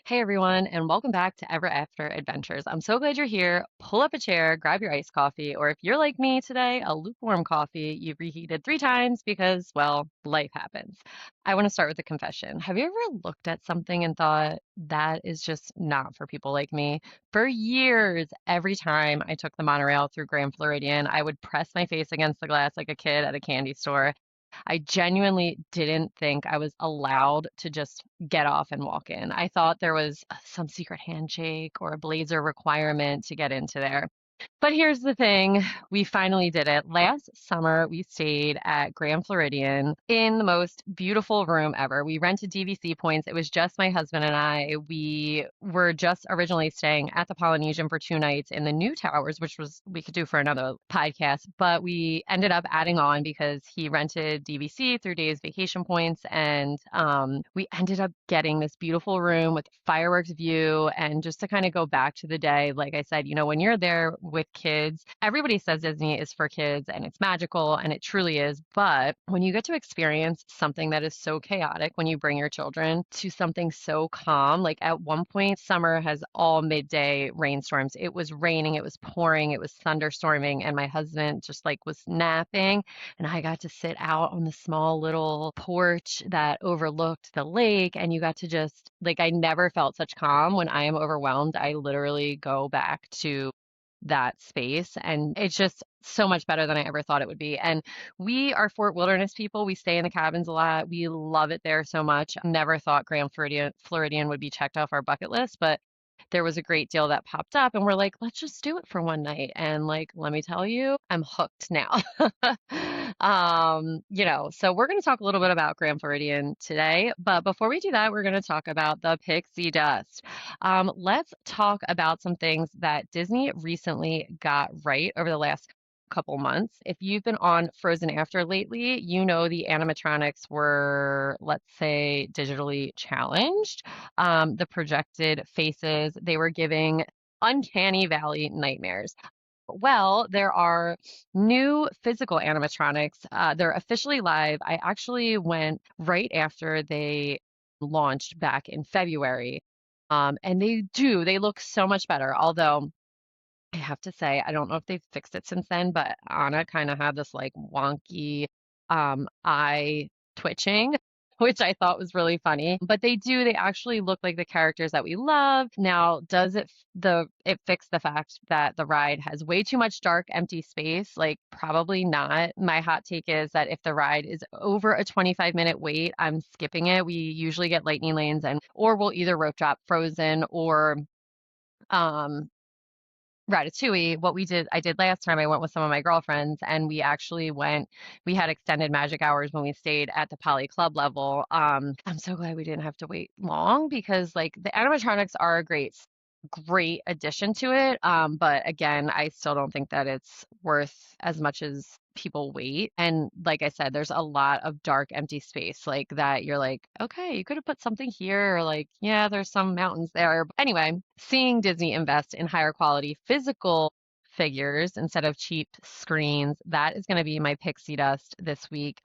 Hey everyone, and welcome back to Ever After Adventures. I'm so glad you're here. Pull up a chair, grab your iced coffee, or if you're like me today, a lukewarm coffee you've reheated 3 times because, well, life happens. I want to start with a confession. Have you ever looked at something and thought, that is just not for people like me? For years, every time I took the monorail through Grand Floridian, I would press my face against the glass like a kid at a candy store. I genuinely didn't think I was allowed to just get off and walk in. I thought there was some secret handshake or a blazer requirement to get into there. But here's the thing, we finally did it. Last summer, we stayed at Grand Floridian in the most beautiful room ever. We rented DVC points. It was just my husband and I. We were just originally staying at the Polynesian for 2 nights in the new towers, which was we could do for another podcast, but we ended up adding on because he rented DVC 3 days vacation points, and we ended up getting this beautiful room with fireworks view. And just to kind of go back to the day, like I said, when you're there with kids, everybody says Disney is for kids and it's magical, and it truly is. But when you get to experience something that is so chaotic, when you bring your children to something so calm, like at one point, summer has all midday rainstorms. It was raining, it was pouring, it was thunderstorming, and my husband just like was napping, and I got to sit out on the small little porch that overlooked the lake, and you got to just like, I never felt such calm. When I am overwhelmed, I literally go back to that space, and it's just so much better than I ever thought it would be. And we are Fort Wilderness people. We stay in the cabins a lot. We love it there so much. Never thought Floridian would be checked off our bucket list, but there was a great deal that popped up, and we're like, let's just do it for one night. And like, let me tell you, I'm hooked now. So we're going to talk a little bit about Grand Floridian today, but before we do that, we're going to talk about the pixie dust. Let's talk about some things that Disney recently got right over the last couple months. If you've been on Frozen After lately, you know the animatronics were, let's say, digitally challenged. The projected faces, they were giving uncanny valley nightmares. Well, there are new physical animatronics. They're officially live. I actually went right after they launched back in February. And they look so much better. Although I have to say, I don't know if they've fixed it since then, but Anna kind of had this like wonky eye twitching, which I thought was really funny. But they actually look like the characters that we love. Now, does it fix the fact that the ride has way too much dark, empty space? Like, probably not. My hot take is that if the ride is over a 25-minute wait, I'm skipping it. We usually get lightning lanes, or we'll either rope drop Frozen or um Ratatouille. I did last time, I went with some of my girlfriends, and we had extended magic hours when we stayed at the Poly Club level. I'm so glad we didn't have to wait long because like the animatronics are a great addition to it. But again, I still don't think that it's worth as much as people wait. And like I said, there's a lot of dark, empty space like that. You're like, okay, you could have put something here, or like, yeah, there's some mountains there. But anyway, seeing Disney invest in higher quality physical figures instead of cheap screens, that is going to be my pixie dust this week.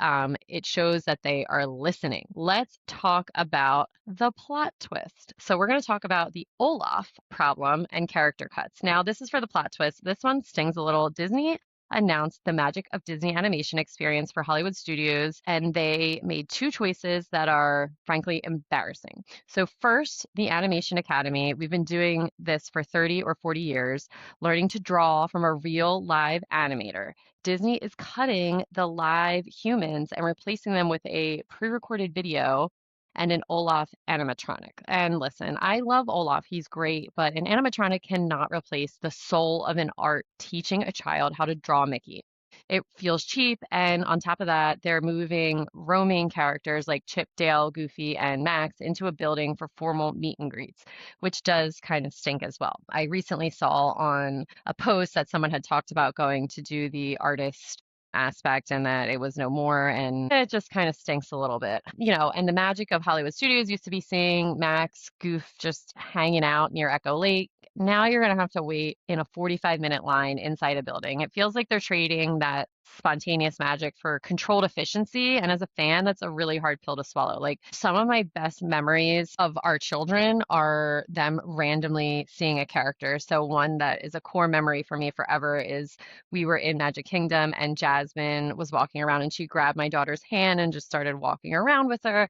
It shows that they are listening. Let's talk about the plot twist. So we're going to talk about the Olaf problem and character cuts. Now, this is for the plot twist. This one stings a little. Disney announced the Magic of Disney Animation experience for Hollywood studios, and they made two choices that are frankly embarrassing. So first, the Animation Academy. We've been doing this for 30 or 40 years, learning to draw from a real live animator. Disney is cutting the live humans and replacing them with a pre-recorded video and an Olaf animatronic. And listen, I love Olaf. He's great, but an animatronic cannot replace the soul of an art teaching a child how to draw Mickey. It feels cheap, and on top of that, they're moving roaming characters like Chip, Dale, Goofy, and Max into a building for formal meet and greets, which does kind of stink as well. I recently saw on a post that someone had talked about going to do the artist aspect and that it was no more, and it just kind of stinks a little bit. And the magic of Hollywood studios used to be seeing Max, Goof just hanging out near Echo Lake, now you're going to have to wait in a 45-minute line inside a building. It feels like they're trading that spontaneous magic for controlled efficiency. And as a fan, that's a really hard pill to swallow. Like some of my best memories of our children are them randomly seeing a character. So one that is a core memory for me forever is we were in Magic Kingdom and Jasmine was walking around and she grabbed my daughter's hand and just started walking around with her.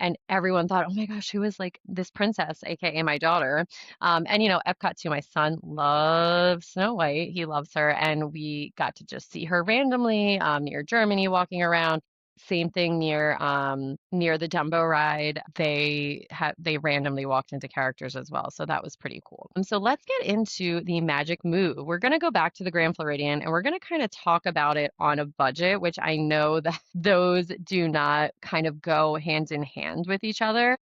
And everyone thought, oh my gosh, who is like this princess, aka my daughter? And Epcot too. My son loves Snow White. He loves her, and we got to just see her randomly near Germany, walking around. Same thing near the Dumbo ride. They randomly walked into characters as well, so that was pretty cool. So let's get into the magic move. We're gonna go back to the Grand Floridian, and we're gonna kind of talk about it on a budget, which I know that those do not kind of go hand in hand with each other,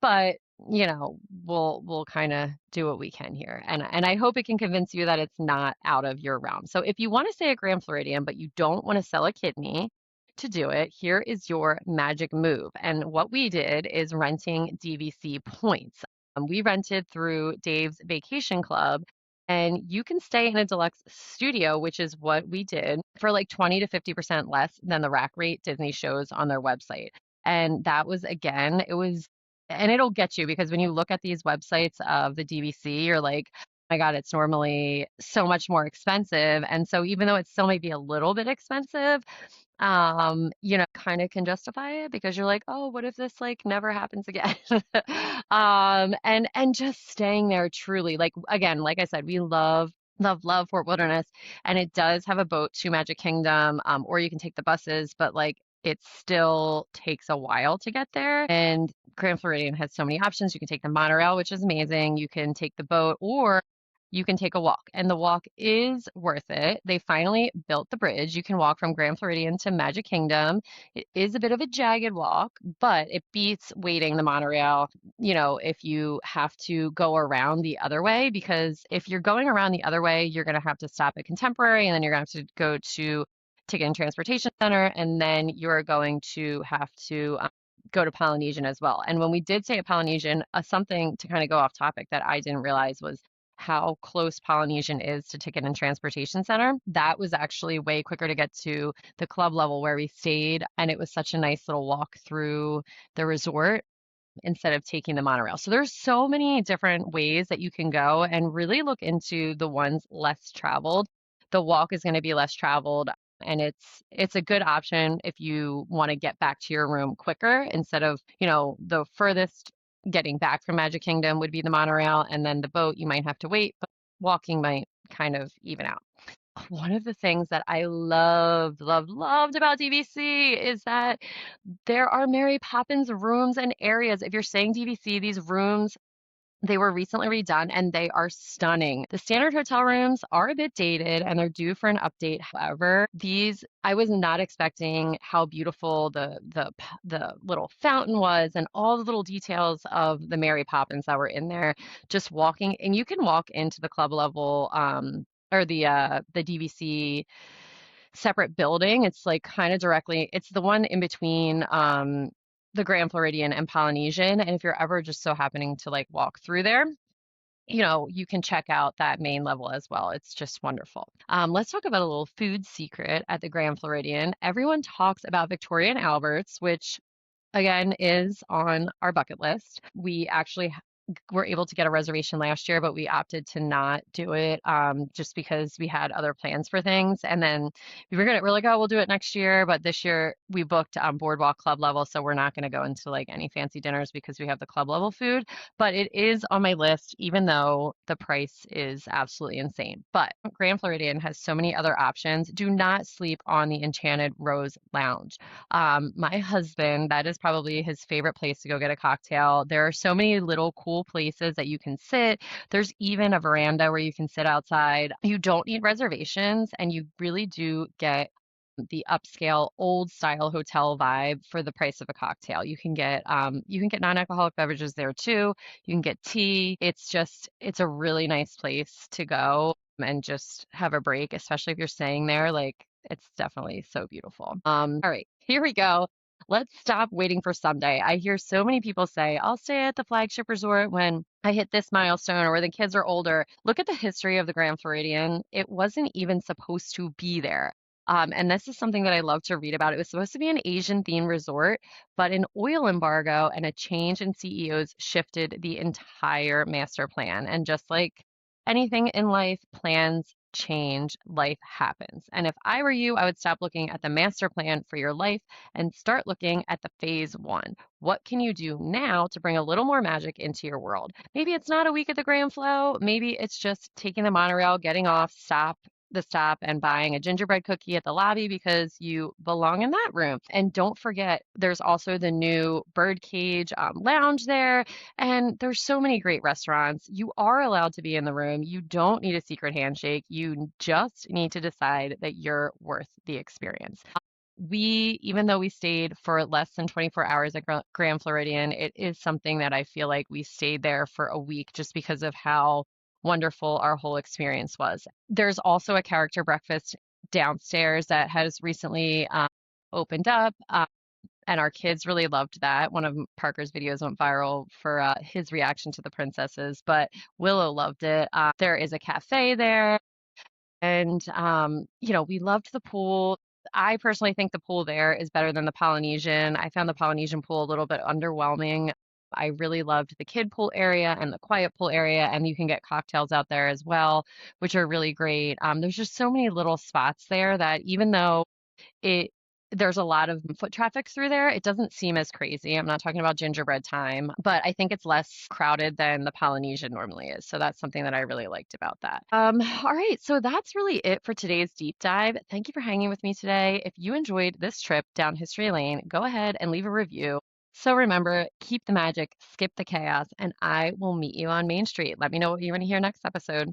but we'll kind of do what we can here. And I hope it can convince you that it's not out of your realm. So if you want to stay at Grand Floridian, but you don't want to sell a kidney to do it, here is your magic move. And what we did is renting DVC points. We rented through Dave's Vacation Club. And you can stay in a deluxe studio, which is what we did, for like 20 to 50% less than the rack rate Disney shows on their website. And that was, again, and it'll get you because when you look at these websites of the DVC, you're like, oh my God, it's normally so much more expensive. And so even though it still may be a little bit expensive, kind of can justify it because you're like, oh, what if this like never happens again? And just staying there truly, like again, like I said, we love Fort Wilderness, and it does have a boat to Magic Kingdom, or you can take the buses, but like it still takes a while to get there. And Grand Floridian has so many options. You can take the monorail, which is amazing. You can take the boat, or you can take a walk, and the walk is worth it. They finally built the bridge. You can walk from Grand Floridian to Magic Kingdom. It is a bit of a jagged walk, but it beats waiting the monorail, if you have to go around the other way, because if you're going around the other way, you're going to have to stop at Contemporary, and then you're going to have to go to Ticket and Transportation Center, and then you're going to have to go to Polynesian as well. And when we did stay at Polynesian, something to kind of go off topic that I didn't realize was how close Polynesian is to Ticket and Transportation Center. That was actually way quicker to get to the club level where we stayed, and it was such a nice little walk through the resort instead of taking the monorail. So there's so many different ways that you can go and really look into the ones less traveled. The walk is going to be less traveled, and it's a good option if you want to get back to your room quicker instead of, the furthest getting back from Magic Kingdom would be the monorail, and then the boat you might have to wait, but walking might kind of even out. One of the things that I loved about DVC is that there are Mary Poppins rooms and areas. If you're staying DVC, these rooms, they were recently redone and they are stunning. The standard hotel rooms are a bit dated and they're due for an update. However, I was not expecting how beautiful the little fountain was and all the little details of the Mary Poppins that were in there. Just walking, and you can walk into the club level or the DVC separate building. It's like kind of directly, it's the one in between the Grand Floridian and Polynesian. And if you're ever just so happening to like walk through there, you can check out that main level as well. It's just wonderful. Let's talk about a little food secret at the Grand Floridian. Everyone talks about Victoria and Albert's, which again is on our bucket list. We actually were able to get a reservation last year, but we opted to not do it just because we had other plans for things. And then we're like, oh, we'll do it next year. But this year we booked Boardwalk Club level, so we're not going to go into like any fancy dinners because we have the club level food. But it is on my list, even though the price is absolutely insane. But Grand Floridian has so many other options. Do not sleep on the Enchanted Rose Lounge. My husband, that is probably his favorite place to go get a cocktail. There are so many little cool places that you can sit. There's even a veranda where you can sit outside. You don't need reservations, and you really do get the upscale old style hotel vibe for the price of a cocktail. You can get non-alcoholic beverages there too. You can get tea. It's a really nice place to go and just have a break, especially if you're staying there. Like it's definitely so beautiful. All right, here we go. Let's stop waiting for someday. I hear so many people say, I'll stay at the flagship resort when I hit this milestone or when the kids are older. Look at the history of the Grand Floridian. It wasn't even supposed to be there. And this is something that I love to read about. It was supposed to be an Asian themed resort, but an oil embargo and a change in CEOs shifted the entire master plan. And just like anything in life, plans change, life happens. And if I were you, I would stop looking at the master plan for your life and start looking at the phase one. What can you do now to bring a little more magic into your world? Maybe it's not a week at the Grand Flow. Maybe it's just taking the monorail, getting off, the stop and buying a gingerbread cookie at the lobby because you belong in that room. And don't forget, there's also the new Birdcage lounge there. And there's so many great restaurants. You are allowed to be in the room. You don't need a secret handshake. You just need to decide that you're worth the experience. Even though we stayed for less than 24 hours at Grand Floridian, it is something that I feel like we stayed there for a week just because of how wonderful our whole experience was. There's also a character breakfast downstairs that has recently opened up. And our kids really loved that. One of Parker's videos went viral for his reaction to the princesses, but Willow loved it. There is a cafe there. And, we loved the pool. I personally think the pool there is better than the Polynesian. I found the Polynesian pool a little bit underwhelming. I really loved the kid pool area and the quiet pool area, and you can get cocktails out there as well, which are really great. There's just so many little spots there that even though it there's a lot of foot traffic through there. It doesn't seem as crazy. I'm not talking about gingerbread time, but I think it's less crowded than the Polynesian normally is. So that's something that I really liked about that. All right, so that's really it for today's deep dive. Thank you for hanging with me today. If you enjoyed this trip down history lane, go ahead and leave a review. So remember, keep the magic, skip the chaos, and I will meet you on Main Street. Let me know what you want to hear next episode.